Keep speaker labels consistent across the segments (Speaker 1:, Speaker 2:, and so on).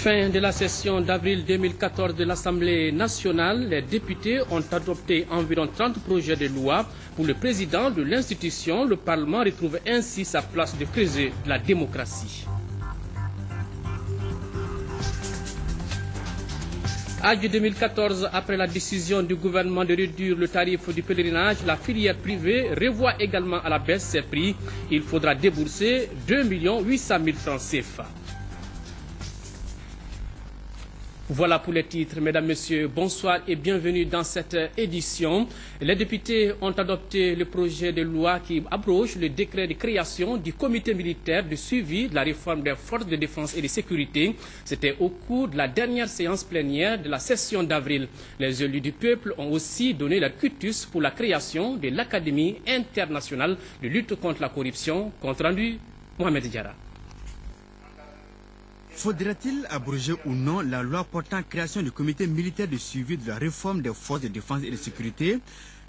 Speaker 1: Fin de la session d'avril 2014 de l'Assemblée nationale, les députés ont adopté environ 30 projets de loi. Pour le président de l'institution, le Parlement retrouve ainsi sa place de creuset de la démocratie. Août 2014, après la décision du gouvernement de réduire le tarif du pèlerinage, la filière privée revoit également à la baisse ses prix. Il faudra débourser 2 800 000 francs CFA. Voilà pour les titres. Mesdames, Messieurs, bonsoir et bienvenue dans cette édition. Les députés ont adopté le projet de loi qui abroge le décret de création du comité militaire de suivi de la réforme des forces de défense et de sécurité. C'était au cours de la dernière séance plénière de la session d'avril. Les élus du peuple ont aussi donné leur cutus pour la création de l'Académie internationale de lutte contre la corruption. Compte rendu, Mohamed Diarra.
Speaker 2: Faudrait-il abroger ou non la loi portant création du comité militaire de suivi de la réforme des forces de défense et de sécurité?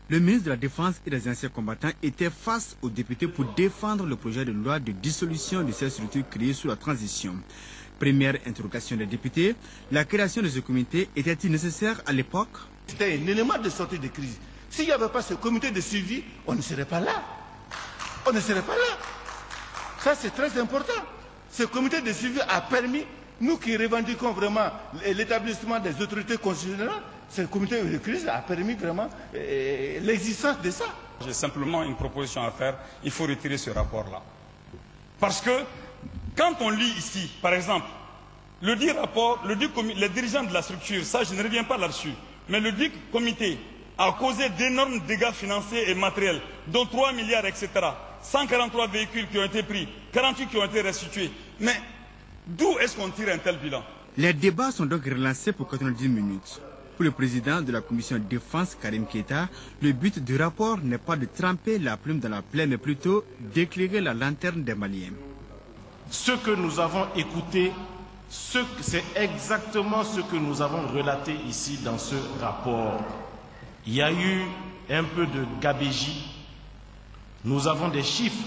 Speaker 2: Le ministre de la Défense et des anciens combattants était face aux députés pour défendre le projet de loi de dissolution de ces structures créées sous la transition. Première interrogation des députés, la création de ce comité était-il nécessaire à l'époque?
Speaker 3: C'était un élément de sortie de crise. S'il n'y avait pas ce comité de suivi, on ne serait pas là. On ne serait pas là. Ça, c'est très important. Ce comité de suivi a permis, nous qui revendiquons vraiment l'établissement des autorités constitutionnelles, ce comité de crise a permis vraiment l'existence de ça.
Speaker 4: J'ai simplement une proposition à faire, il faut retirer ce rapport-là. Parce que quand on lit ici, par exemple, le dit rapport, les dirigeants de la structure, ça je ne reviens pas là-dessus, mais le dit comité a causé d'énormes dégâts financiers et matériels, dont 3 milliards, etc. 143 véhicules qui ont été pris, 48 qui ont été restitués. Mais d'où est-ce qu'on tire un tel bilan?
Speaker 2: Les débats sont donc relancés pour 90 minutes. Pour le président de la commission de défense, Karim Keita, le but du rapport n'est pas de tremper la plume dans la plaie, mais plutôt d'éclairer la lanterne des Maliens.
Speaker 5: Ce que nous avons écouté, c'est exactement ce que nous avons relaté ici dans ce rapport. Il y a eu un peu de gabégie. Nous avons des chiffres.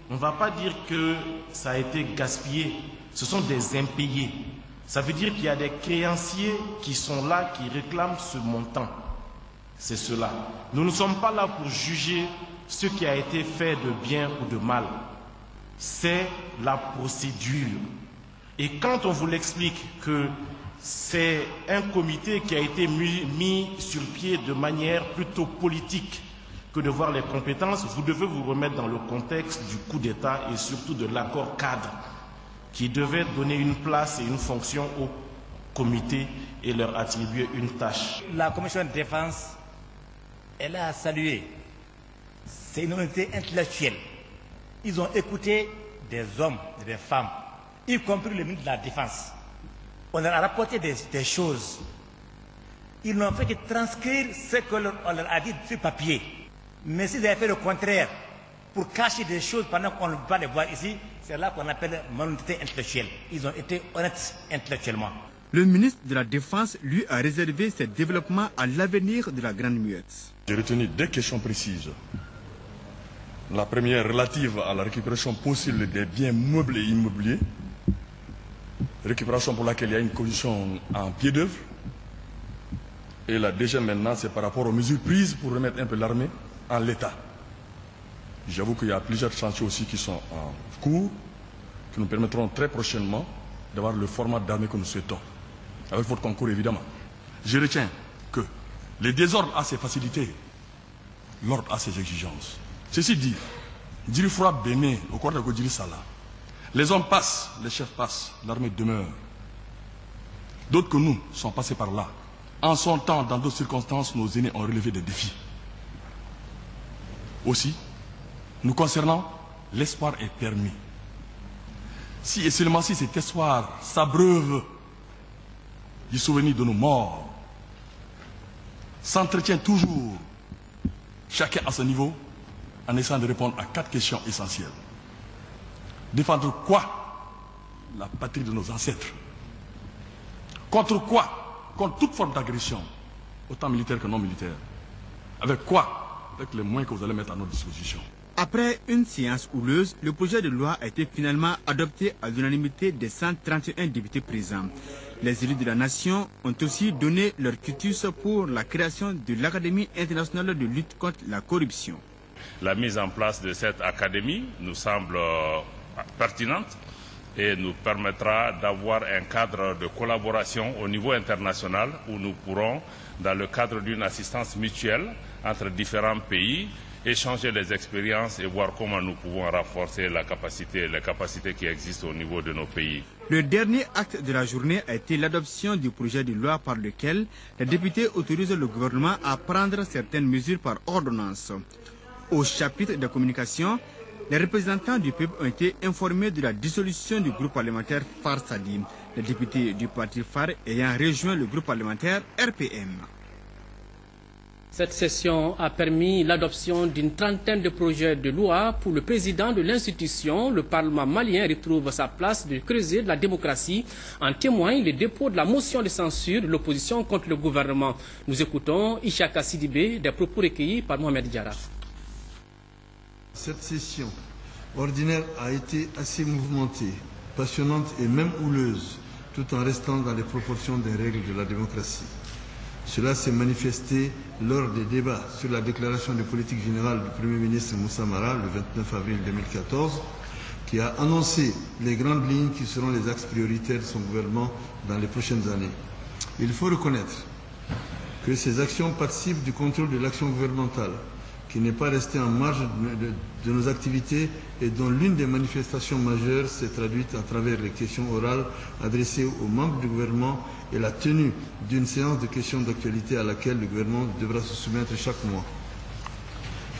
Speaker 5: On ne va pas dire que ça a été gaspillé. Ce sont des impayés. Ça veut dire qu'il y a des créanciers qui sont là, qui réclament ce montant. C'est cela. Nous ne sommes pas là pour juger ce qui a été fait de bien ou de mal. C'est la procédure. Et quand on vous l'explique que c'est un comité qui a été mis sur pied de manière plutôt politique, que de voir les compétences, vous devez vous remettre dans le contexte du coup d'État et surtout de l'accord cadre qui devait donner une place et une fonction au comité et leur attribuer une tâche.
Speaker 6: La commission de défense, elle a salué. C'est une unité intellectuelle. Ils ont écouté des hommes et des femmes, y compris le ministre de la Défense. On leur a rapporté des choses. Ils n'ont fait que transcrire ce qu'on leur a dit sur papier. Mais s'ils avaient fait le contraire, pour cacher des choses pendant qu'on ne peut pas les voir ici, c'est là qu'on appelle malhonnêteté intellectuelle. Ils ont été honnêtes intellectuellement.
Speaker 2: Le ministre de la Défense, lui, a réservé ses développements à l'avenir de la Grande Muette.
Speaker 7: J'ai retenu 2 questions précises. La première relative à la récupération possible des biens meubles et immobiliers. Récupération pour laquelle il y a une commission en pied d'œuvre. Et la deuxième maintenant, c'est par rapport aux mesures prises pour remettre un peu l'armée en l'état. J'avoue qu'il y a plusieurs chantiers aussi qui sont en cours, qui nous permettront très prochainement d'avoir le format d'armée que nous souhaitons, avec votre concours évidemment. Je retiens que les désordres a ses facilités, l'ordre a ses exigences. Ceci dit, Djiri Foura Béné, au cours de Djiri Salah, les hommes passent, les chefs passent, l'armée demeure. D'autres que nous sont passés par là. En son temps, dans d'autres circonstances, nos aînés ont relevé des défis. Aussi, nous concernant, l'espoir est permis. Si et seulement si cet espoir s'abreuve du souvenir de nos morts, s'entretient toujours, chacun à son niveau, en essayant de répondre à 4 questions essentielles. Défendre quoi? La patrie de nos ancêtres. Contre quoi? Contre toute forme d'agression, autant militaire que non militaire. Avec quoi? Avec les moyens que vous allez mettre à notre disposition.
Speaker 2: Après une séance houleuse, le projet de loi a été finalement adopté à l'unanimité des 131 députés présents. Les élus de la nation ont aussi donné leur quitus pour la création de l'Académie internationale de lutte contre la corruption.
Speaker 8: La mise en place de cette académie nous semble pertinente et nous permettra d'avoir un cadre de collaboration au niveau international où nous pourrons, dans le cadre d'une assistance mutuelle entre différents pays, échanger les expériences et voir comment nous pouvons renforcer les capacités qui existent au niveau de nos pays.
Speaker 2: Le dernier acte de la journée a été l'adoption du projet de loi par lequel les députés autorisent le gouvernement à prendre certaines mesures par ordonnance. Au chapitre de communication, les représentants du peuple ont été informés de la dissolution du groupe parlementaire Phare Sadi, les députés du parti Phare ayant rejoint le groupe parlementaire RPM.
Speaker 1: Cette session a permis l'adoption d'une trentaine de projets de loi pour le président de l'institution. Le Parlement malien retrouve sa place de creuset de la démocratie. En témoigne le dépôt de la motion de censure de l'opposition contre le gouvernement. Nous écoutons Ishaka Sidibé, des propos recueillis par Mohamed Diarra.
Speaker 9: Cette session ordinaire a été assez mouvementée, passionnante et même houleuse, tout en restant dans les proportions des règles de la démocratie. Cela s'est manifesté lors des débats sur la déclaration de politique générale du Premier ministre Moussa Mara le 29 avril 2014, qui a annoncé les grandes lignes qui seront les axes prioritaires de son gouvernement dans les prochaines années. Il faut reconnaître que ces actions participent du contrôle de l'action gouvernementale, qui n'est pas resté en marge de nos activités et dont l'une des manifestations majeures s'est traduite à travers les questions orales adressées aux membres du gouvernement et la tenue d'une séance de questions d'actualité à laquelle le gouvernement devra se soumettre chaque mois.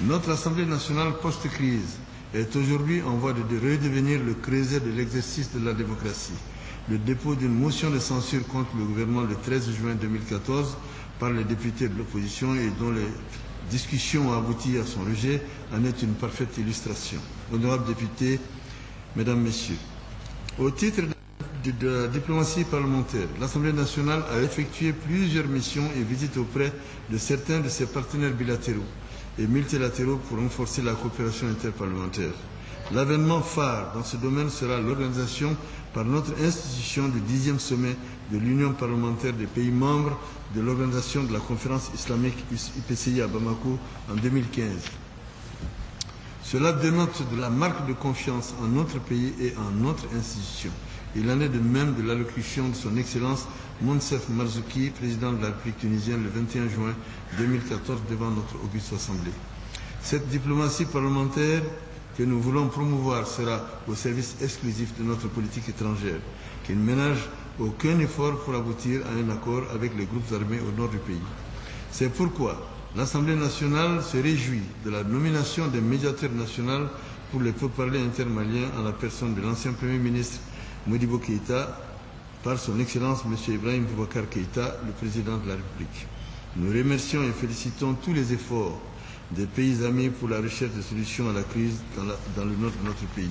Speaker 9: Notre Assemblée nationale post-crise est aujourd'hui en voie de redevenir le creuset de l'exercice de la démocratie. Le dépôt d'une motion de censure contre le gouvernement le 13 juin 2014 par les députés de l'opposition et dont les discussion a abouti à son rejet en est une parfaite illustration. Honorables députés, Mesdames, Messieurs, au titre de la diplomatie parlementaire, l'Assemblée nationale a effectué plusieurs missions et visites auprès de certains de ses partenaires bilatéraux et multilatéraux pour renforcer la coopération interparlementaire. L'avènement phare dans ce domaine sera l'organisation par notre institution du 10e sommet de l'Union parlementaire des pays membres de l'organisation de la conférence islamique IPCI à Bamako en 2015. Cela dénote de la marque de confiance en notre pays et en notre institution. Il en est de même de l'allocution de son Excellence Monsef Marzouki, président de la République tunisienne, le 21 juin 2014 devant notre auguste Assemblée. Cette diplomatie parlementaire que nous voulons promouvoir sera au service exclusif de notre politique étrangère, qui ne ménage aucun effort pour aboutir à un accord avec les groupes armés au nord du pays. C'est pourquoi l'Assemblée nationale se réjouit de la nomination d'un médiateur national pour les pourparlers intermaliens en la personne de l'ancien Premier ministre Modibo Keïta par son Excellence M. Ibrahim Boubacar Keïta, le président de la République. Nous remercions et félicitons tous les efforts des pays amis pour la recherche de solutions à la crise dans le nord de notre pays.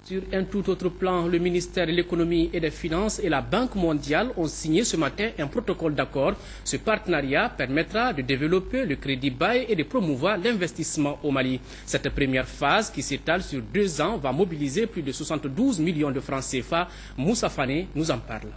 Speaker 1: Sur un tout autre plan, le ministère de l'économie et des finances et la Banque mondiale ont signé ce matin un protocole d'accord. Ce partenariat permettra de développer le crédit bail et de promouvoir l'investissement au Mali. Cette première phase, qui s'étale sur 2 ans, va mobiliser plus de 72 millions de francs CFA. Moussa Fane nous en parle.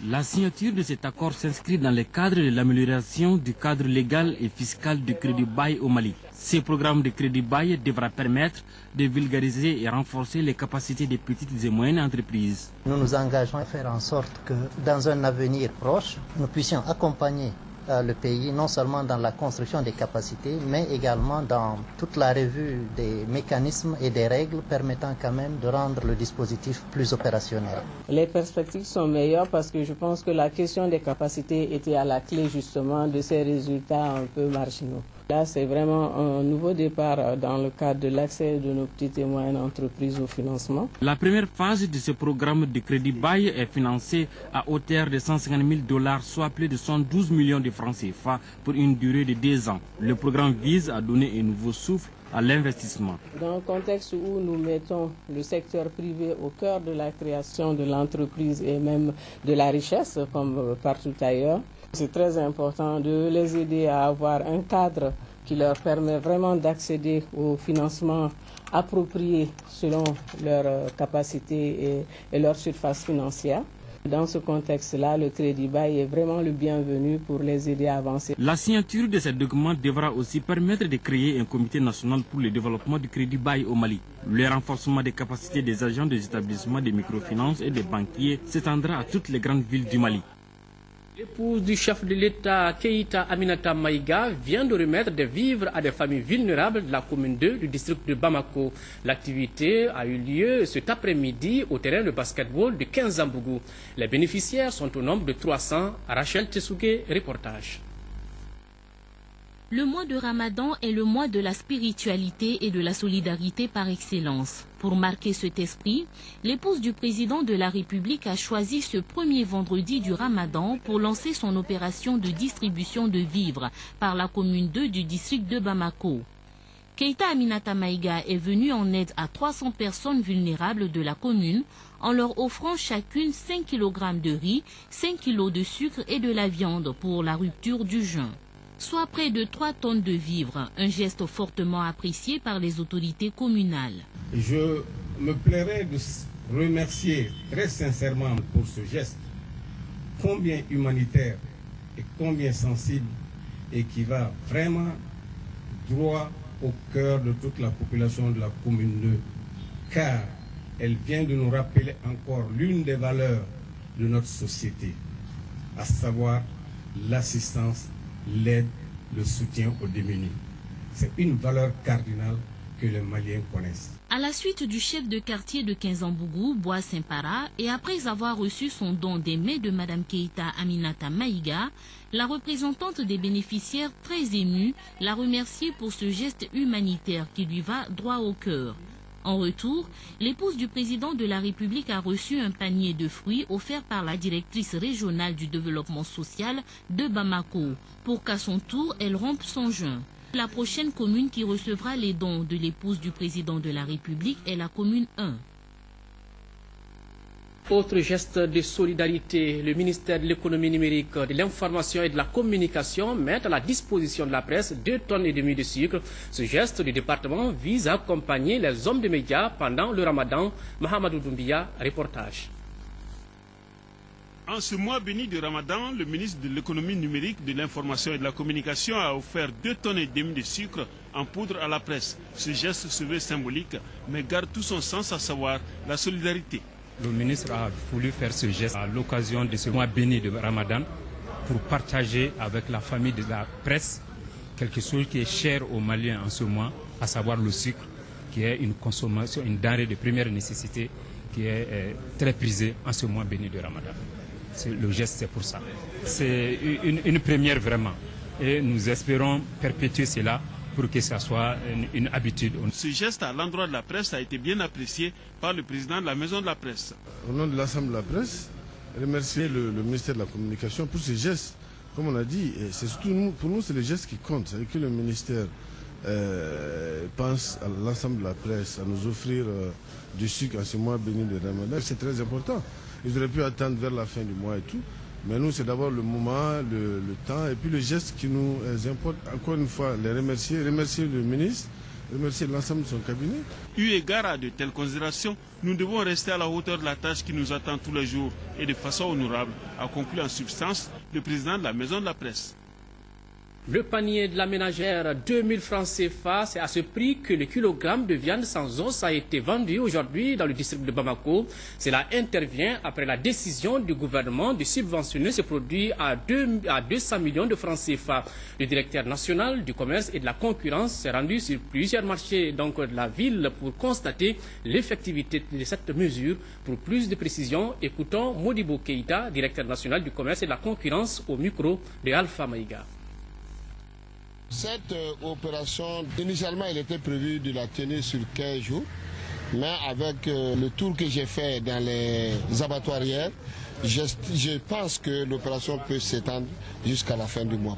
Speaker 10: La signature de cet accord s'inscrit dans le cadre de l'amélioration du cadre légal et fiscal du crédit bail au Mali. Ce programme de crédit bail devra permettre de vulgariser et renforcer les capacités des petites et moyennes entreprises.
Speaker 11: Nous nous engageons à faire en sorte que dans un avenir proche, nous puissions accompagner le pays non seulement dans la construction des capacités, mais également dans toute la revue des mécanismes et des règles permettant quand même de rendre le dispositif plus opérationnel.
Speaker 12: Les perspectives sont meilleures parce que je pense que la question des capacités était à la clé justement de ces résultats un peu marginaux. Là, c'est vraiment un nouveau départ dans le cadre de l'accès de nos petites et moyennes entreprises au financement.
Speaker 10: La première phase de ce programme de crédit bail est financée à hauteur de $150 000, soit plus de 112 millions de francs CFA pour une durée de 2 ans. Le programme vise à donner un nouveau souffle à l'investissement.
Speaker 12: Dans un contexte où nous mettons le secteur privé au cœur de la création de l'entreprise et même de la richesse, comme partout ailleurs, c'est très important de les aider à avoir un cadre qui leur permet vraiment d'accéder au financement approprié selon leurs capacités et leur surface financière. Dans ce contexte-là, le crédit bail est vraiment le bienvenu pour les aider à avancer.
Speaker 10: La signature de ce document devra aussi permettre de créer un comité national pour le développement du crédit bail au Mali. Le renforcement des capacités des agents des établissements de microfinance et des banquiers s'étendra à toutes les grandes villes du Mali.
Speaker 1: L'épouse du chef de l'État, Keïta Aminata Maïga, vient de remettre des vivres à des familles vulnérables de la commune 2 du district de Bamako. L'activité a eu lieu cet après-midi au terrain de basketball de Kinzambougou. Les bénéficiaires sont au nombre de 300. Rachel Tessougué, reportage.
Speaker 13: Le mois de Ramadan est le mois de la spiritualité et de la solidarité par excellence. Pour marquer cet esprit, l'épouse du président de la République a choisi ce premier vendredi du Ramadan pour lancer son opération de distribution de vivres par la commune 2 du district de Bamako. Keïta Aminata Maïga est venue en aide à 300 personnes vulnérables de la commune en leur offrant chacune 5 kg de riz, 5 kg de sucre et de la viande pour la rupture du jeûne. Soit près de 3 tonnes de vivres, un geste fortement apprécié par les autorités communales.
Speaker 14: Je me plairais de remercier très sincèrement pour ce geste, combien humanitaire et combien sensible, et qui va vraiment droit au cœur de toute la population de la commune 2, car elle vient de nous rappeler encore l'une des valeurs de notre société, à savoir l'assistance, l'aide, le soutien aux démunis. C'est une valeur cardinale que les Maliens connaissent.
Speaker 13: À la suite du chef de quartier de Kinzambougou, Bois Saint-Para, et après avoir reçu son don des mains de Mme Keïta Aminata Maïga, la représentante des bénéficiaires, très émue, l'a remerciée pour ce geste humanitaire qui lui va droit au cœur. En retour, l'épouse du président de la République a reçu un panier de fruits offert par la directrice régionale du développement social de Bamako, pour qu'à son tour, elle rompe son jeûne. La prochaine commune qui recevra les dons de l'épouse du président de la République est la commune 1.
Speaker 1: Autre geste de solidarité, le ministère de l'économie numérique, de l'information et de la communication met à la disposition de la presse 2,5 tonnes de sucre. Ce geste du département vise à accompagner les hommes de médias pendant le Ramadan. Mahamadou Doumbia, reportage.
Speaker 15: En ce mois béni de Ramadan, le ministre de l'économie numérique, de l'information et de la communication a offert 2,5 tonnes de sucre en poudre à la presse. Ce geste se veut symbolique, mais garde tout son sens, à savoir la solidarité.
Speaker 16: Le ministre a voulu faire ce geste à l'occasion de ce mois béni de Ramadan pour partager avec la famille de la presse quelque chose qui est cher aux Maliens en ce mois, à savoir le sucre, qui est une consommation, une denrée de première nécessité qui est très prisée en ce mois béni de Ramadan. Le geste, c'est pour ça. C'est une première vraiment. Et nous espérons perpétuer cela pour que ça soit une habitude.
Speaker 15: Ce geste à l'endroit de la presse a été bien apprécié par le président de la Maison de la Presse.
Speaker 9: Au nom de l'ensemble de la presse, remercier le ministère de la Communication pour ce geste. Comme on a dit, c'est surtout pour nous, c'est le geste qui compte. C'est que le ministère pense à l'ensemble de la presse, à nous offrir du sucre en ce mois béni de Ramadan. C'est très important. Ils auraient pu attendre vers la fin du mois et tout. Mais nous, c'est d'abord le moment, le temps, et puis le geste qui nous importe. Encore une fois, les remercier le ministre, remercier l'ensemble de son cabinet.
Speaker 15: Eu égard à de telles considérations, nous devons rester à la hauteur de la tâche qui nous attend tous les jours et de façon honorable, a conclu en substance le président de la Maison de la Presse.
Speaker 1: Le panier de la ménagère, 2000 francs CFA, c'est à ce prix que le kilogramme de viande sans os a été vendu aujourd'hui dans le district de Bamako. Cela intervient après la décision du gouvernement de subventionner ce produit à 200 millions de francs CFA. Le directeur national du commerce et de la concurrence s'est rendu sur plusieurs marchés de la ville pour constater l'effectivité de cette mesure. Pour plus de précisions, écoutons Modibo Keïta, directeur national du commerce et de la concurrence, au micro de Alpha Maïga.
Speaker 17: Cette opération, initialement, il était prévu de la tenir sur 15 jours, mais avec le tour que j'ai fait dans les abattoirs hier, je pense que l'opération peut s'étendre jusqu'à la fin du mois.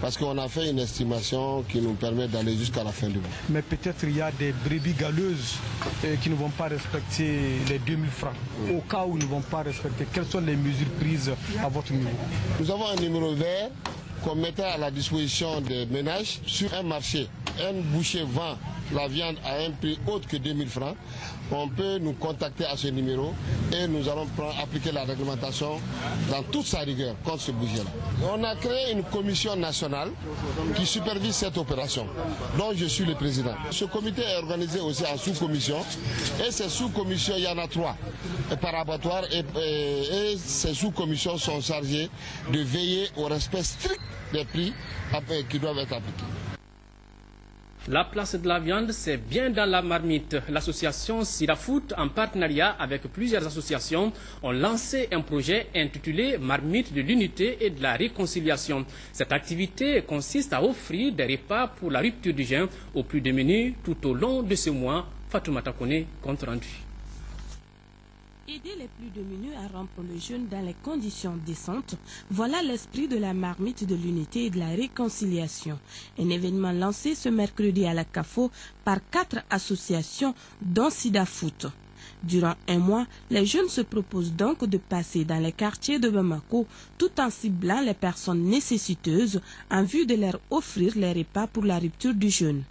Speaker 17: Parce qu'on a fait une estimation qui nous permet d'aller jusqu'à la fin du mois.
Speaker 18: Mais peut-être il y a des brebis galeuses qui ne vont pas respecter les 2000 francs. Au cas où ils ne vont pas respecter, quelles sont les mesures prises à votre niveau?
Speaker 17: Nous avons un numéro vert qu'on mettait à la disposition des ménages sur un marché. Un boucher vend la viande à un prix autre que 2000 francs. On peut nous contacter à ce numéro et nous allons appliquer la réglementation dans toute sa rigueur contre ce boucher-là. On a créé une commission nationale qui supervise cette opération, dont je suis le président. Ce comité est organisé aussi en sous-commission et ces sous-commissions, il y en a 3 par abattoir et ces sous-commissions sont chargées de veiller au respect strict des prix qui doivent être appliqués.
Speaker 1: La place de la viande, c'est bien dans la marmite. L'association Sidafoot, en partenariat avec plusieurs associations, ont lancé un projet intitulé Marmite de l'unité et de la réconciliation. Cette activité consiste à offrir des repas pour la rupture du jeûne aux plus démunis tout au long de ce mois. Fatoumata Kone, compte rendu.
Speaker 19: Aider les plus démunis à rompre le jeûne dans les conditions décentes, voilà l'esprit de la marmite de l'unité et de la réconciliation. Un événement lancé ce mercredi à la CAFO par 4 associations dont Sidafoot. Durant un mois, les jeunes se proposent donc de passer dans les quartiers de Bamako tout en ciblant les personnes nécessiteuses en vue de leur offrir les repas pour la rupture du jeûne.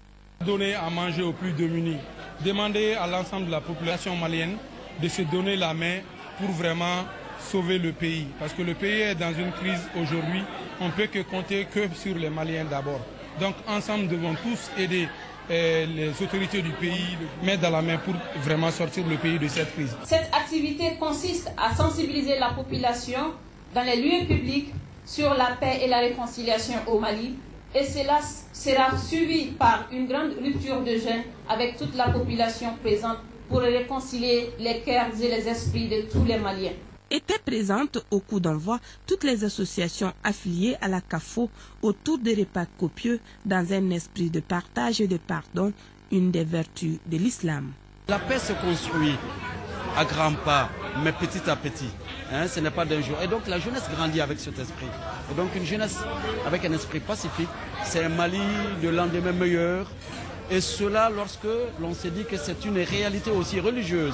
Speaker 18: Donner à manger aux plus démunis, demander à l'ensemble de la population malienne de se donner la main pour vraiment sauver le pays. Parce que le pays est dans une crise aujourd'hui, on ne peut que compter que sur les Maliens d'abord. Donc ensemble, nous devons tous aider les autorités du pays, mettre dans la main pour vraiment sortir le pays de cette crise.
Speaker 20: Cette activité consiste à sensibiliser la population dans les lieux publics sur la paix et la réconciliation au Mali. Et cela sera suivi par une grande rupture de jeûne avec toute la population présente pour réconcilier les cœurs et les esprits de tous les Maliens.
Speaker 19: Étaient présentes au coup d'envoi toutes les associations affiliées à la CAFO autour des repas copieux dans un esprit de partage et de pardon, une des vertus de l'islam.
Speaker 21: La paix se construit à grands pas, mais petit à petit. Ce n'est pas d'un jour. Et donc la jeunesse grandit avec cet esprit. Et donc une jeunesse avec un esprit pacifique, c'est un Mali de lendemain meilleur. Et cela lorsque l'on s'est dit que c'est une réalité aussi religieuse,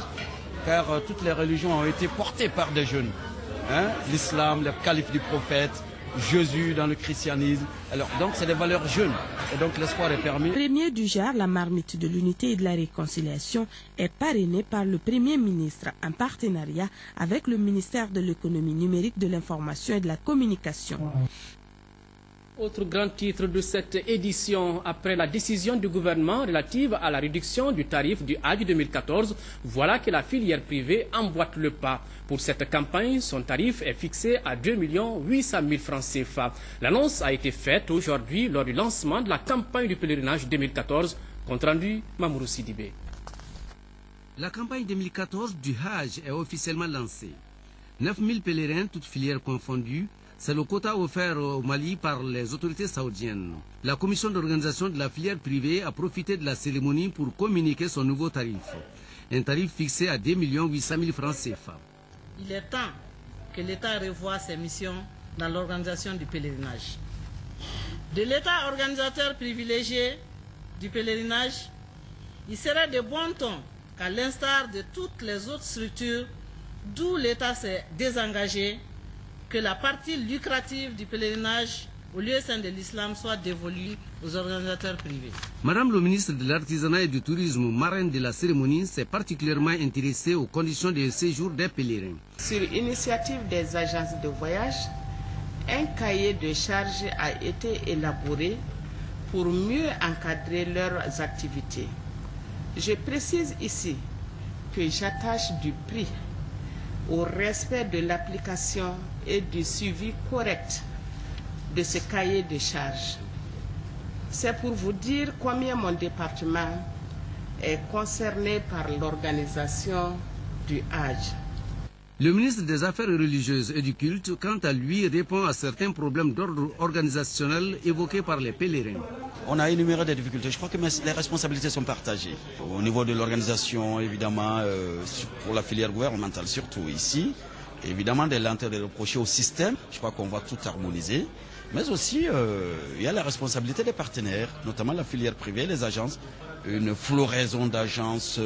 Speaker 21: car toutes les religions ont été portées par des jeunes. L'islam, le calife du prophète, Jésus dans le christianisme. Alors, donc c'est des valeurs jeunes. Et donc l'espoir est permis.
Speaker 19: Premier du genre, la marmite de l'unité et de la réconciliation est parrainée par le Premier ministre en partenariat avec le ministère de l'économie numérique, de l'information et de la communication.
Speaker 1: Autre grand titre de cette édition, après la décision du gouvernement relative à la réduction du tarif du Hajj 2014, voilà que la filière privée emboîte le pas. Pour cette campagne, son tarif est fixé à 2 800 000 francs CFA. L'annonce a été faite aujourd'hui lors du lancement de la campagne du pèlerinage 2014. Compte rendu, Mamourou Sidibé.
Speaker 22: La campagne 2014 du Hajj est officiellement lancée. 9 000 pèlerins, toutes filières confondues. C'est le quota offert au Mali par les autorités saoudiennes. La commission d'organisation de la filière privée a profité de la cérémonie pour communiquer son nouveau tarif. Un tarif fixé à 2 800 000 francs CFA.
Speaker 23: Il est temps que l'État revoie ses missions dans l'organisation du pèlerinage. De l'État organisateur privilégié du pèlerinage, il serait de bon ton qu'à l'instar de toutes les autres structures d'où l'État s'est désengagé, que la partie lucrative du pèlerinage au lieu saint de l'islam soit dévolue aux organisateurs privés.
Speaker 22: Madame le ministre de l'Artisanat et du Tourisme, marraine de la cérémonie, s'est particulièrement intéressée aux conditions de séjour des pèlerins.
Speaker 24: Sur initiative des agences de voyage, un cahier de charges a été élaboré pour mieux encadrer leurs activités. Je précise ici que j'attache du prix au respect de l'application et du suivi correct de ce cahier de charges. C'est pour vous dire combien mon département est concerné par l'organisation du Hajj.
Speaker 22: Le ministre des Affaires religieuses et du culte, quant à lui, répond à certains problèmes d'ordre organisationnel évoqués par les pèlerins.
Speaker 21: On a énuméré des difficultés. Je crois que les responsabilités sont partagées. Au niveau de l'organisation, évidemment, pour la filière gouvernementale, surtout ici, évidemment, des lenteurs de reprocher au système. Je crois qu'on va tout harmoniser. Mais aussi, il y a la responsabilité des partenaires, notamment la filière privée, les agences. Une floraison d'agences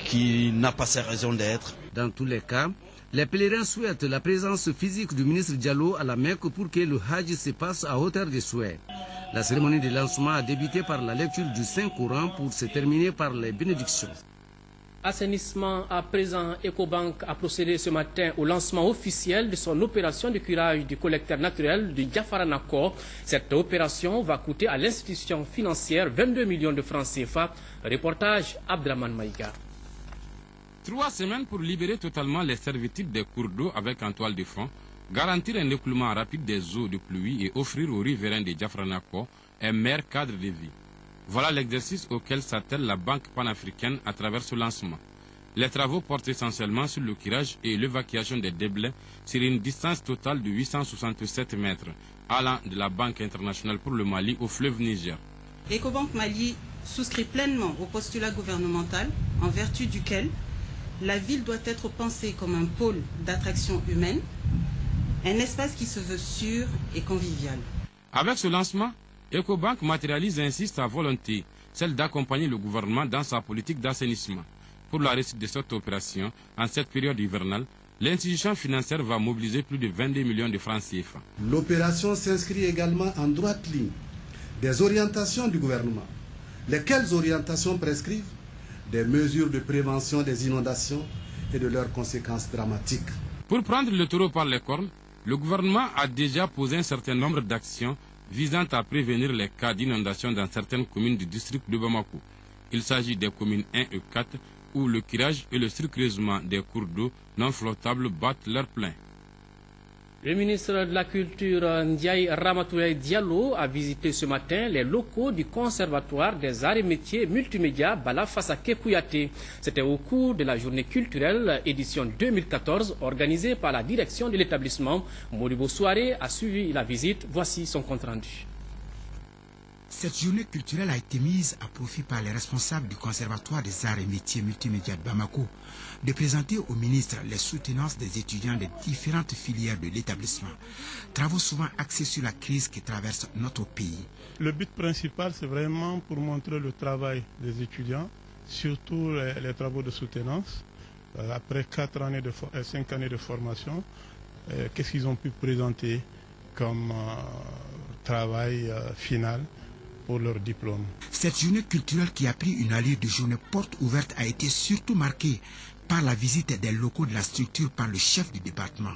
Speaker 21: qui n'a pas ses raisons d'être.
Speaker 22: Dans tous les cas, Les pèlerins souhaitent la présence physique du ministre Diallo à la Mecque pour que le Hajj se passe à hauteur des souhaits. La cérémonie de lancement a débuté par la lecture du Saint-Coran pour se terminer par les bénédictions.
Speaker 1: Assainissement à présent, Ecobank a procédé ce matin au lancement officiel de son opération de curage du collecteur naturel de Diafaranako. Cette opération va coûter à l'institution financière 22 millions de francs CFA. Reportage Abdraman Maïga.
Speaker 10: 3 semaines pour libérer totalement les servitudes des cours d'eau avec en toile de fond, garantir un écoulement rapide des eaux de pluie et offrir aux riverains de Diafaranako un meilleur cadre de vie. Voilà l'exercice auquel s'attelle la Banque panafricaine à travers ce lancement. Les travaux portent essentiellement sur le curage et l'évacuation des déblais sur une distance totale de 867 mètres, allant de la Banque internationale pour le Mali au fleuve Niger.
Speaker 3: Ecobank Mali souscrit pleinement au postulat gouvernemental en vertu duquel la ville doit être pensée comme un pôle d'attraction humaine, un espace qui se veut sûr et convivial.
Speaker 10: Avec ce lancement, Ecobank matérialise ainsi sa volonté, celle d'accompagner le gouvernement dans sa politique d'assainissement. Pour la réussite de cette opération, en cette période hivernale, l'institution financière va mobiliser plus de 22 millions de francs CFA.
Speaker 4: L'opération s'inscrit également en droite ligne des orientations du gouvernement. Lesquelles orientations prescrivent des mesures de prévention des inondations et de leurs conséquences dramatiques.
Speaker 10: Pour prendre le taureau par les cornes, le gouvernement a déjà posé un certain nombre d'actions visant à prévenir les cas d'inondation dans certaines communes du district de Bamako. Il s'agit des communes 1 et 4 où le curage et le circulaisement des cours d'eau non flottables battent leur plein.
Speaker 1: Le ministre de la Culture, Ndiaye Ramatoulaye Diallo, a visité ce matin les locaux du Conservatoire des Arts et Métiers Multimédia Bala Fassaké Kouyaté. C'était au cours de la journée culturelle édition 2014 organisée par la direction de l'établissement. Modibo Soare a suivi la visite. Voici son compte rendu.
Speaker 5: Cette journée culturelle a été mise à profit par les responsables du Conservatoire des Arts et Métiers Multimédia de Bamako de présenter au ministre les soutenances des étudiants des différentes filières de l'établissement. Travaux souvent axés sur la crise qui traverse notre pays.
Speaker 6: Le but principal, c'est vraiment pour montrer le travail des étudiants, surtout les travaux de soutenance. Après 5 années de formation, qu'est-ce qu'ils ont pu présenter comme travail final pour leur diplôme.
Speaker 5: Cette journée culturelle qui a pris une allure de journée porte ouverte a été surtout marquée par la visite des locaux de la structure par le chef du département,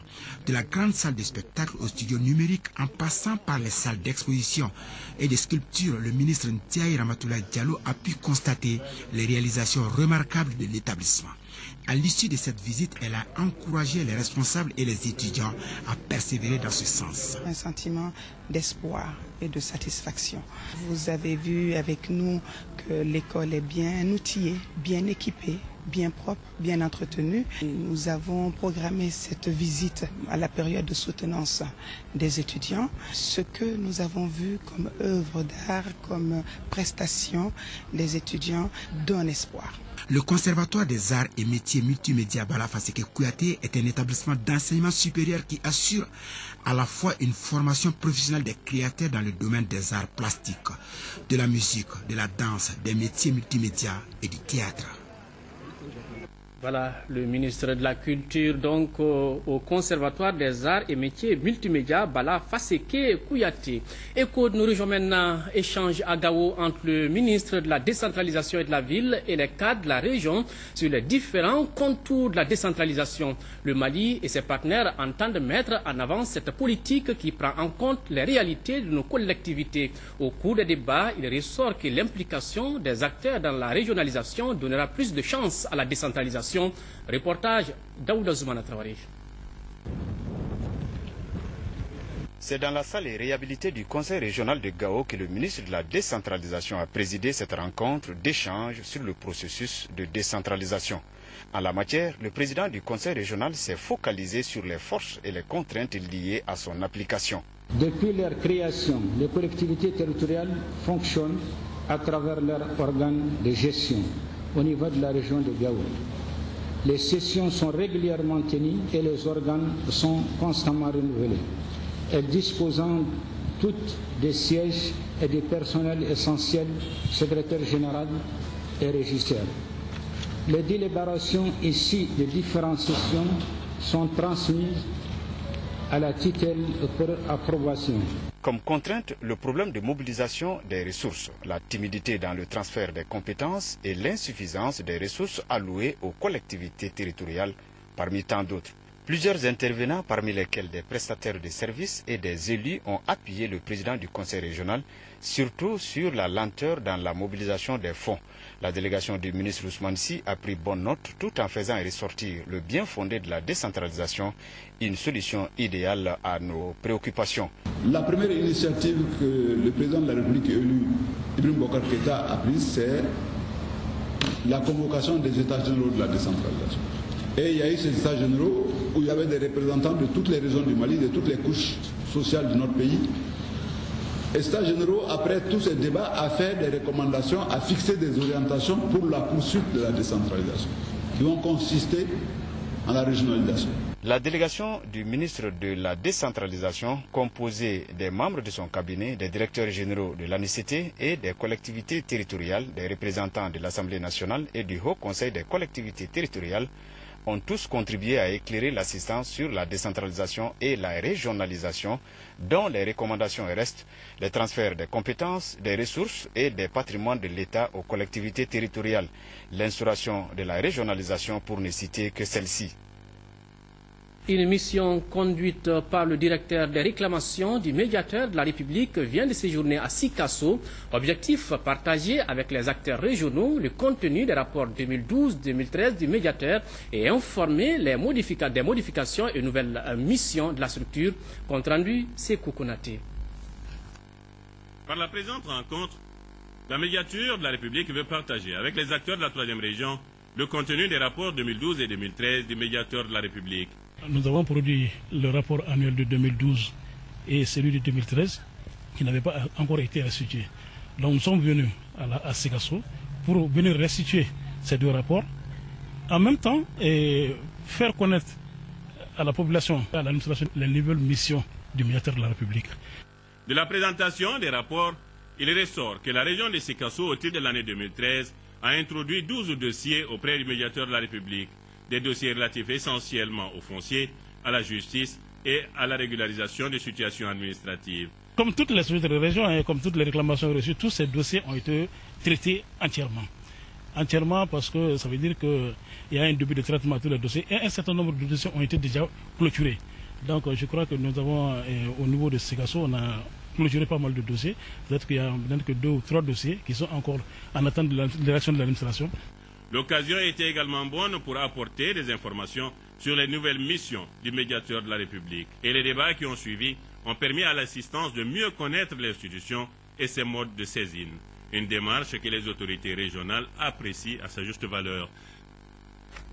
Speaker 5: de la grande salle de spectacle au studio numérique en passant par les salles d'exposition et de sculpture. Le ministre Ndiaye Ramatoulaye Diallo a pu constater les réalisations remarquables de l'établissement. À l'issue de cette visite, elle a encouragé les responsables et les étudiants à persévérer dans ce sens.
Speaker 25: Un sentiment d'espoir et de satisfaction. Vous avez vu avec nous que l'école est bien outillée, bien équipée, bien propre, bien entretenue. Nous avons programmé cette visite à la période de soutenance des étudiants. Ce que nous avons vu comme œuvre d'art, comme prestation des étudiants donne espoir.
Speaker 5: Le Conservatoire des Arts et Métiers Multimédia Bala Fassaké Kouyaté est un établissement d'enseignement supérieur qui assure à la fois une formation professionnelle des créateurs dans le domaine des arts plastiques, de la musique, de la danse, des métiers multimédia et du théâtre.
Speaker 1: Voilà le ministre de la Culture donc au Conservatoire des Arts et Métiers Multimédia Bala Fassaké Kouyaté. Écho, nous rejoignons maintenant échange à Gao entre le ministre de la Décentralisation et de la Ville et les cadres de la région sur les différents contours de la décentralisation. Le Mali et ses partenaires entendent mettre en avant cette politique qui prend en compte les réalités de nos collectivités. Au cours des débats, il ressort que l'implication des acteurs dans la régionalisation donnera plus de chance à la décentralisation. Reportage Daouda Zoumana Traoré.
Speaker 26: C'est dans la salle et réhabilitée du Conseil régional de Gao que le ministre de la Décentralisation a présidé cette rencontre d'échange sur le processus de décentralisation. En la matière, le président du Conseil régional s'est focalisé sur les forces et les contraintes liées à son application.
Speaker 27: Depuis leur création, les collectivités territoriales fonctionnent à travers leurs organes de gestion au niveau de la région de Gao. Les sessions sont régulièrement tenues et les organes sont constamment renouvelés. Elles disposant toutes des sièges et des personnels essentiels, secrétaire général et régisseur. Les délibérations issues des différentes sessions sont transmises à la tutelle pour approbation.
Speaker 26: Comme contrainte, le problème de mobilisation des ressources, la timidité dans le transfert des compétences et l'insuffisance des ressources allouées aux collectivités territoriales, parmi tant d'autres. Plusieurs intervenants, parmi lesquels des prestataires de services et des élus, ont appuyé le président du conseil régional, surtout sur la lenteur dans la mobilisation des fonds. La délégation du ministre Ousmane Sy a pris bonne note tout en faisant ressortir le bien fondé de la décentralisation, une solution idéale à nos préoccupations.
Speaker 2: La première initiative que le président de la République élu, Ibrahim Boubacar Keïta, a prise, c'est la convocation des États généraux de la décentralisation. Et il y a eu ces États généraux où il y avait des représentants de toutes les régions du Mali, de toutes les couches sociales de notre pays. Les États généraux, après tous ces débats, a fait des recommandations, a fixé des orientations pour la poursuite de la décentralisation, qui vont consister en la régionalisation.
Speaker 26: La délégation du ministre de la décentralisation, composée des membres de son cabinet, des directeurs généraux de l'ANICT et des collectivités territoriales, des représentants de l'Assemblée nationale et du Haut Conseil des collectivités territoriales, ont tous contribué à éclairer l'assistance sur la décentralisation et la régionalisation, dont les recommandations restent les transferts des compétences, des ressources et des patrimoines de l'État aux collectivités territoriales, l'instauration de la régionalisation pour ne citer que celle-ci.
Speaker 1: Une mission conduite par le directeur des réclamations du médiateur de la République vient de séjourner à Sikasso. Objectif partagé avec les acteurs régionaux, le contenu des rapports 2012-2013 du médiateur et informer des modifications et nouvelles missions de la structure. Compte rendu, c'est Koukonaté.
Speaker 15: Par la présente rencontre, la médiature de la République veut partager avec les acteurs de la 3e région le contenu des rapports 2012 et 2013 du médiateur de la République.
Speaker 7: Nous avons produit le rapport annuel de 2012 et celui de 2013 qui n'avait pas encore été restitué. Donc nous sommes venus à Sikasso pour venir restituer ces deux rapports, en même temps et faire connaître à la population, à l'administration, les nouvelles missions du médiateur de la République.
Speaker 15: De la présentation des rapports, il ressort que la région de Sikasso, au titre de l'année 2013, a introduit 12 dossiers auprès du médiateur de la République, des dossiers relatifs essentiellement au foncier, à la justice et à la régularisation des situations administratives.
Speaker 7: Comme toutes les autres régions et comme toutes les réclamations reçues, tous ces dossiers ont été traités entièrement. Entièrement parce que ça veut dire qu'il y a un début de traitement de tous les dossiers et un certain nombre de dossiers ont été déjà clôturés. Donc je crois que nous avons, au niveau de Sikasso, on a clôturé pas mal de dossiers. Peut-être qu'il y a que 2 ou 3 dossiers qui sont encore en attente de la réaction de l'administration.
Speaker 15: L'occasion était également bonne pour apporter des informations sur les nouvelles missions du médiateur de la République. Et les débats qui ont suivi ont permis à l'assistance de mieux connaître l'institution et ses modes de saisine. Une démarche que les autorités régionales apprécient à sa juste valeur.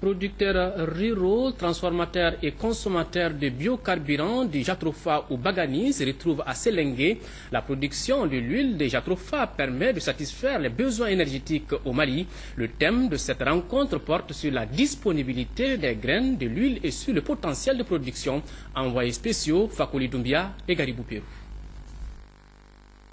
Speaker 1: Producteurs ruraux, transformateurs et consommateurs de biocarburants du Jatropha ou Bagani se retrouvent à Selengue. La production de l'huile de Jatropha permet de satisfaire les besoins énergétiques au Mali. Le thème de cette rencontre porte sur la disponibilité des graines de l'huile et sur le potentiel de production. Envoyés spéciaux, Fakoli Doumbia et Garibou Pérou.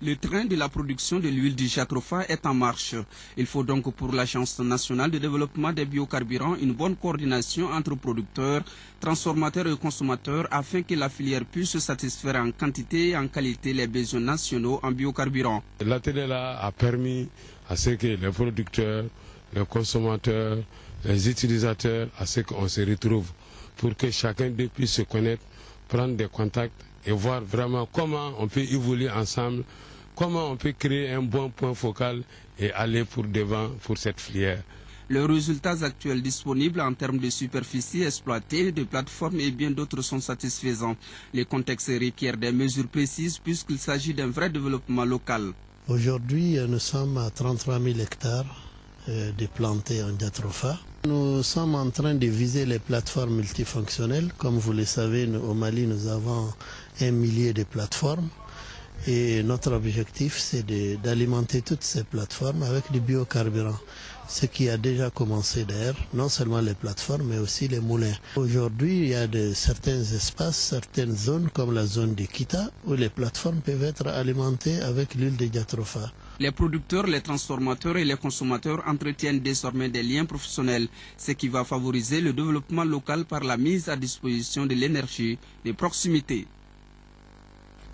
Speaker 8: Le train de la production de l'huile du Jatropha est en marche. Il faut donc pour l'Agence nationale de développement des biocarburants une bonne coordination entre producteurs, transformateurs et consommateurs afin que la filière puisse satisfaire en quantité et en qualité les besoins nationaux en biocarburants.
Speaker 11: L'atelier-là a permis à ce que les producteurs, les consommateurs, les utilisateurs, à ce qu'on se retrouve pour que chacun d'eux puisse se connaître, prendre des contacts et voir vraiment comment on peut évoluer ensemble, comment on peut créer un bon point focal et aller pour devant pour cette filière.
Speaker 8: Les résultats actuels disponibles en termes de superficie exploitée, de plateformes et bien d'autres sont satisfaisants. Les contextes requièrent des mesures précises puisqu'il s'agit d'un vrai développement local.
Speaker 12: Aujourd'hui, nous sommes à 33 000 hectares de plantés en Jatropha. Nous sommes en train de viser les plateformes multifonctionnelles. Comme vous le savez, au Mali, nous avons 1 millier de plateformes. Et notre objectif, c'est d'alimenter toutes ces plateformes avec du biocarburant. Ce qui a déjà commencé d'ailleurs, non seulement les plateformes, mais aussi les moulins. Aujourd'hui, il y a certains espaces, certaines zones, comme la zone de Kita, où les plateformes peuvent être alimentées avec l'huile de Jatropha.
Speaker 8: Les producteurs, les transformateurs et les consommateurs entretiennent désormais des liens professionnels, ce qui va favoriser le développement local par la mise à disposition de l'énergie de proximité.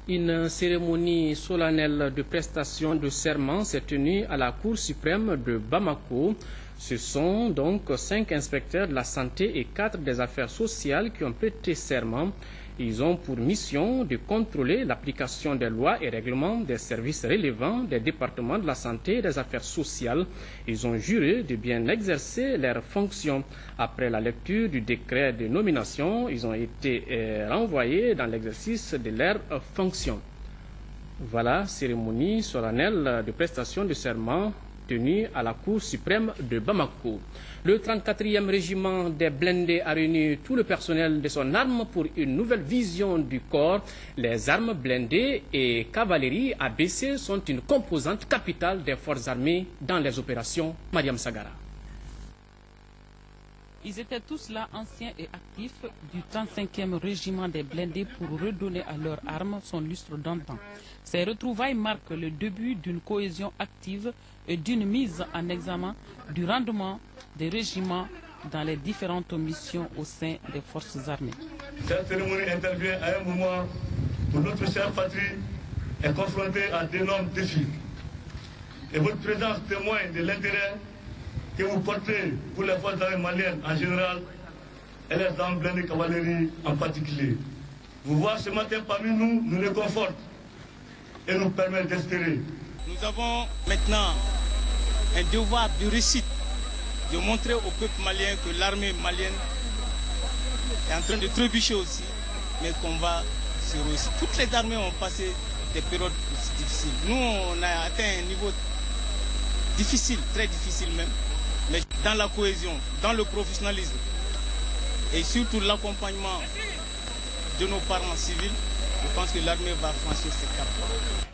Speaker 1: Une cérémonie solennelle de prestation de serment s'est tenue à la Cour suprême de Bamako. Ce sont donc 5 inspecteurs de la santé et 4 des affaires sociales qui ont prêté serment. Ils ont pour mission de contrôler l'application des lois et règlements des services relevant des départements de la santé et des affaires sociales. Ils ont juré de bien exercer leurs fonctions. Après la lecture du décret de nomination, ils ont été renvoyés dans l'exercice de leurs fonctions. Voilà, cérémonie solennelle de prestation de serment tenue à la Cour suprême de Bamako. Le 34e régiment des blindés a réuni tout le personnel de son arme pour une nouvelle vision du corps. Les armes blindées et cavalerie ABC sont une composante capitale des forces armées dans les opérations. Mariam Sagara.
Speaker 9: Ils étaient tous là, anciens et actifs du 35e régiment des blindés pour redonner à leurs armes son lustre d'antan. Ces retrouvailles marquent le début d'une cohésion active et d'une mise en examen du rendement des régiments dans les différentes missions au sein des forces armées.
Speaker 13: Cette cérémonie intervient à un moment où notre chère patrie est confrontée à d'énormes défis. Et votre présence témoigne de l'intérêt que vous portez pour les forces armées maliennes en général et les armes blindées cavalerie en particulier. Vous voir ce matin parmi nous nous réconforte et nous permet d'espérer.
Speaker 14: Nous avons maintenant un devoir de réussite, de montrer au peuple malien que l'armée malienne est en train de trébucher aussi, mais qu'on va se réussir. Toutes les armées ont passé des périodes difficiles. Nous, on a atteint un niveau difficile, très difficile même, mais dans la cohésion, dans le professionnalisme et surtout l'accompagnement de nos parents civils, je pense que l'armée va franchir ces caps.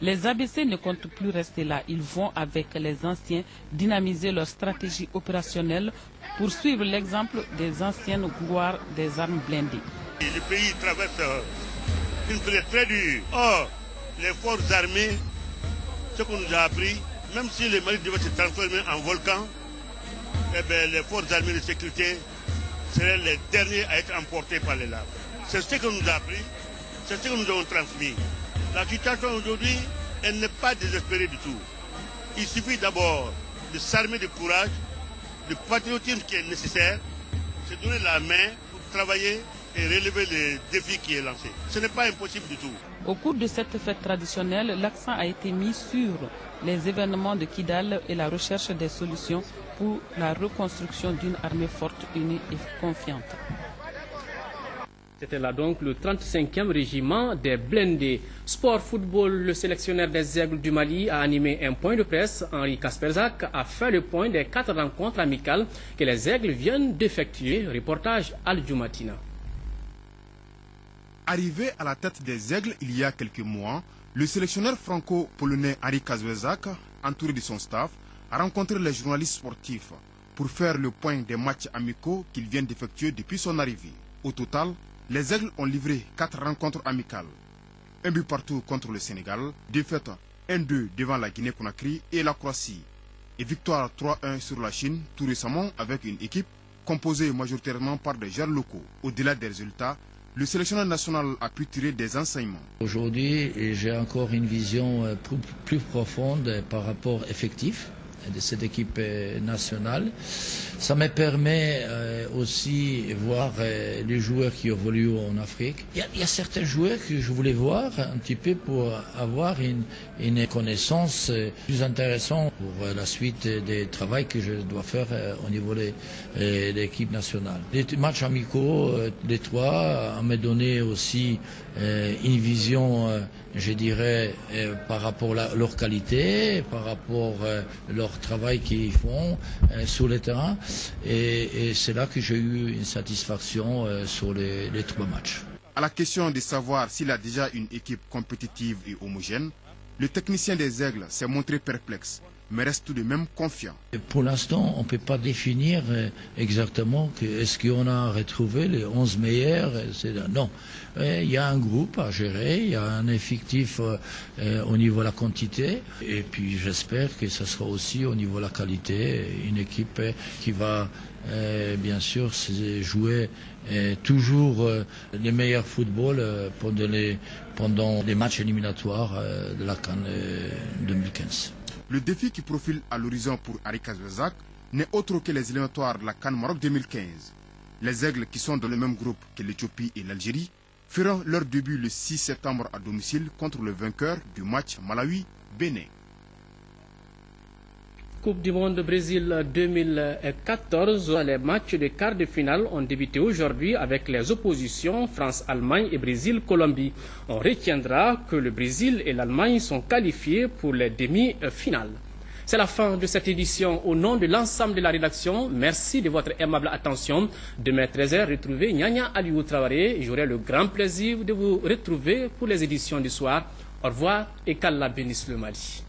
Speaker 9: Les ABC ne comptent plus rester là. Ils vont, avec les anciens, dynamiser leur stratégie opérationnelle pour suivre l'exemple des anciennes gloires des armes blindées.
Speaker 13: Le pays traverse une période très dure. Or, les forces armées, ce qu'on nous a appris, même si le Mali devait se transformer en volcan, eh bien, les forces armées de sécurité seraient les derniers à être emportés par les laves. C'est ce qu'on nous a appris. C'est ce que nous avons transmis. La situation aujourd'hui, elle n'est pas désespérée du tout. Il suffit d'abord de s'armer de courage, de patriotisme qui est nécessaire, se donner la main pour travailler et relever les défis qui est lancé. Ce n'est pas impossible du tout.
Speaker 9: Au cours de cette fête traditionnelle, l'accent a été mis sur les événements de Kidal et la recherche des solutions pour la reconstruction d'une armée forte, unie et confiante.
Speaker 1: C'était là donc le 35e régiment des blindés. Sport football, le sélectionneur des Aigles du Mali a animé un point de presse. Henri Kasperzak a fait le point des 4 rencontres amicales que les Aigles viennent d'effectuer. Reportage Al Jumatina.
Speaker 16: Arrivé à la tête des Aigles il y a quelques mois, le sélectionneur franco-polonais Henri Kasperzak, entouré de son staff, a rencontré les journalistes sportifs pour faire le point des matchs amicaux qu'il vient d'effectuer depuis son arrivée. Au total, les Aigles ont livré 4 rencontres amicales. Un but partout contre le Sénégal, défaite 1-2 devant la Guinée-Conakry et la Croatie. Et victoire 3-1 sur la Chine, tout récemment avec une équipe composée majoritairement par des joueurs locaux. Au-delà des résultats, le sélectionneur national a pu tirer des enseignements.
Speaker 17: Aujourd'hui, j'ai encore une vision plus profonde par rapport effectif de cette équipe nationale. Ça me permet aussi de voir les joueurs qui évoluent en Afrique. Il y a certains joueurs que je voulais voir un petit peu pour avoir une connaissance plus intéressante pour la suite des travaux que je dois faire au niveau de l'équipe nationale. Les matchs amicaux, les 3, m'ont donné aussi une vision, je dirais, par rapport à leur qualité, par rapport à leur travail qu'ils font sur le terrain. Et c'est là que j'ai eu une satisfaction sur les 3 matchs.
Speaker 16: À la question de savoir s'il a déjà une équipe compétitive et homogène, le technicien des Aigles s'est montré perplexe. mais reste tout de même confiant.
Speaker 17: Pour l'instant, on ne peut pas définir exactement est-ce qu'on a retrouvé les 11 meilleurs. Non, il y a un groupe à gérer, il y a un effectif au niveau de la quantité, et puis j'espère que ce sera aussi au niveau de la qualité, une équipe qui va bien sûr jouer toujours les meilleurs football pendant les matchs éliminatoires de la CAN 2015.
Speaker 16: Le défi qui profile à l'horizon pour Henri Kazouezak n'est autre que les éliminatoires de la CAN Maroc 2015. Les Aigles, qui sont dans le même groupe que l'Éthiopie et l'Algérie, feront leur début le 6 septembre à domicile contre le vainqueur du match Malawi-Bénin.
Speaker 1: Coupe du monde Brésil 2014, les matchs de quart de finale ont débuté aujourd'hui avec les oppositions France-Allemagne et Brésil-Colombie. On retiendra que le Brésil et l'Allemagne sont qualifiés pour les demi-finales. C'est la fin de cette édition. Au nom de l'ensemble de la rédaction, merci de votre aimable attention. Demain 13h, retrouvez Nyanya Aliou Traoré. J'aurai le grand plaisir de vous retrouver pour les éditions du soir. Au revoir et qu'Allah bénisse le Mali.